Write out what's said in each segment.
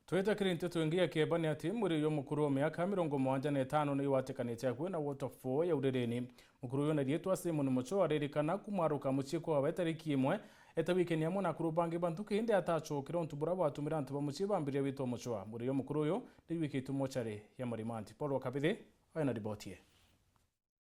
Tweta kirinti tuingia kiebani ati muri yo mukuru wa miaka 75 ni watekanite kwina waterfall ya urereni. Mukuru yo na rietwa Simon Mucho aririkana kumaruka muchiko wa tariki imwe eta weekend yamwe na kurubangi bantu kinde atachokira ontubura batumira antu bamuchiba mbere wito Mucho. Muri yo mukuru yo ni wiki tumochare ya Marimanti. Paul Wakabithe ayana ribotie.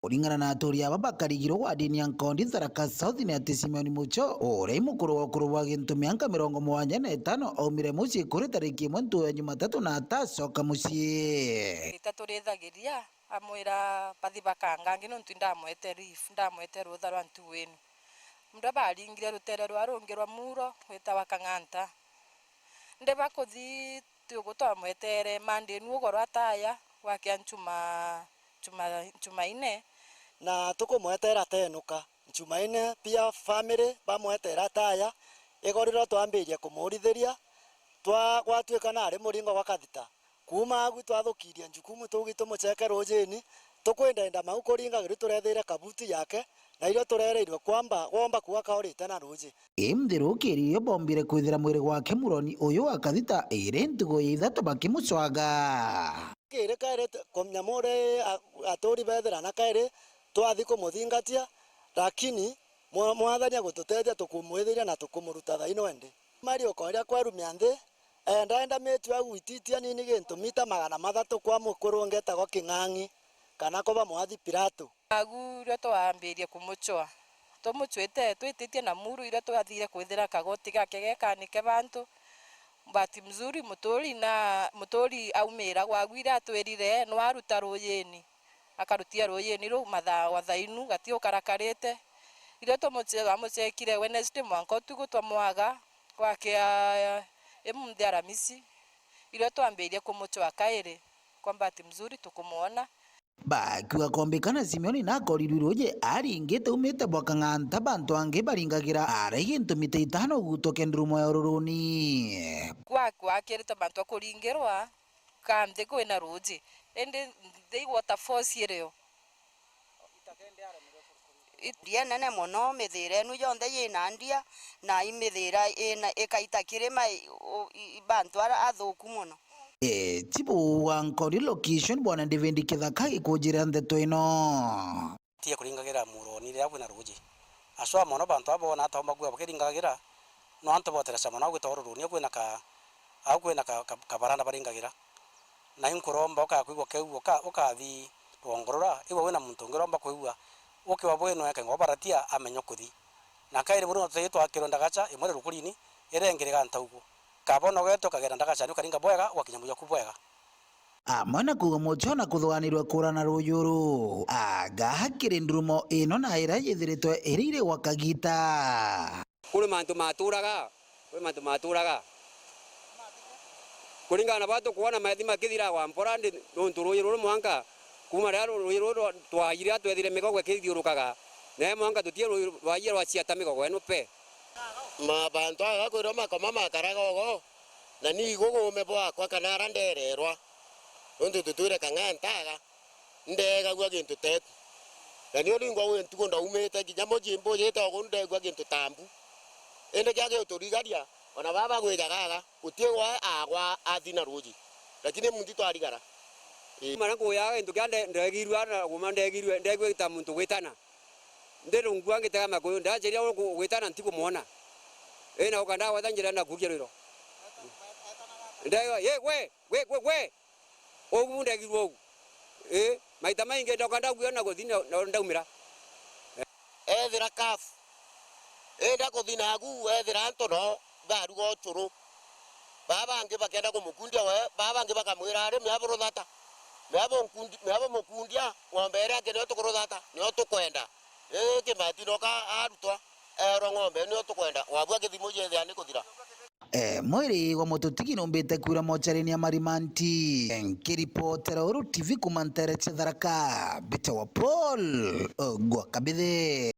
Kulingana na atori aba bakarigiro wa dini ya Nkondi Tharaka South ni ati Simon Mucho ore mukuru wa kuruwa gintu miaka 75 aumire muci kuri tariki mwentu ya Jumatatu na atacoka muci ritaturithagiria amwira pathi bakanga ngino ntu ndamwete rif ndamwete rutha rwa ntu wenu mndu baringire rutere rwa rungi rwa muro weta wakang'anta nde bakuthi tugutwamwetere mande nugo rwataya wakia Jumaine na tukumwetera tenuka Jumaine pia family bamwetera taya igoriro twambirie kumurithiria gwatuika na ari muringo gwa kathita kuma agu twathukiria njukumu tugitu muceke rujini tukwenda mau kuringagiru turethire kabuti yake na irio turereirwe kwamba gomba kuwa kaurite na ruji imthirukiriyo bombire kwithira mwiri gwake muroni uyu wa kathita iri ntugo ithatu bakimucwaga kire kaire komnyamore atori bethera na kaire twathi kumuthingatia lakini mwathania gututethia tukumwithiria na tukumuruta thaino ende mari ukoria kwarumia nthi enda metu agwititia nini gintu mita 300 kwa mukuru ngetagwo King'ang'i kana koba mwathi Pirato agu rio twambirie kumuchwa tumuchwete twititie na muru ire twathire kwithira kagoti gake gekanike bantu bati mzuri mutori aumira gwagwira atwirire no aruta ruyeni akarutia ruyeni ru matha wathainu gatio karakarite ire tumuchega muchekire Wednesday mwanko tugutwamwaga gwake emundi Aramisi ire twambirie kumuchwa kaire kwamba ati mzuri tukumuona bakiuga kombekana Simeoni na koriruruje aringite umite bwakang'anta bantu ange baringagira ari gintu mita 5 gutoke ndurumo ya ruruni gwakirite bantu akuringirwa kamde kwina ruji ende they waterfall ireo itia nene muno mithire nu yonthe yina ndia na imithira ina ikaita kirima bantu athuku muno tibu wa Nkondi location bwana David Kithaka ikujira ndeto ino tie kuringagira muroni ria kwina ruji aswa mono bantu abona atomba gwa bakiringagira no anto botera samana gwitoruruni kwina kabaranda baringagira na inkuromba ukakwigwa keu ukathi rwongorora iwe wina muntu ngiromba kwigwa ukiwa bweno yake ngobaratia amenyo kuthi na kaire buru twetwa kironda gacha imwe rukurini irengirega ntaugo kabono geto kagera ndagacha ni karinga bwega wakinyamuya kubwega amana kuga Mucho kuthwanirwe kurana ruyuru aga hakiri ndurumo ino na ira yithiritwe irire wakagita kuri mantu maturaga kuringana batu kuona mathi makithira wa mporande nontu ruyuru mwanka kuma rero ruyuru twayira twethire migogo kithiurukaga na mwanka tutie rwayira waciata migogo eno pe mabantu aga kwirwo makoma makaragogo na ni gugume bwakwa kana arandererwa nontu tutwire kang'antaga ndega gwa gintu tetu na ni uringwa wentugo ndaumite kinya mujimbo yeta gundegwa gintu tambu ende kyage uturigaria ona baba gwejagaga utie wa agwa athina ruji lakini muntu twarigara mara ko ya ndo kande ndegirwa na gumandegirwe ndegwe ta muntu gwetana nderungwa ngitega makoyo ndajeria gwetana ntiko muona ena ukanda wathanjira na kugiriro ndega ye we ogu ndegirwo ogu maita mainge ndokanda kuona guthina ndaumira ethira kafu enda kuthina agu ethira ntono baru goturu baba nge bakenda kumukundia we baba nge bakamwira ari myaburo thata myabo mukundia ng'ombe ake nio tukuruthata nio tukwenda kimati noka arutwa ero ng'ombe nio tukwenda wabua githimo yethia ni kuthira mwiri wa mututiki numbite kwira mochari ya Marimanti nkiripotera uru TV kumantere Tharaka bita wa Paul Wakabithe.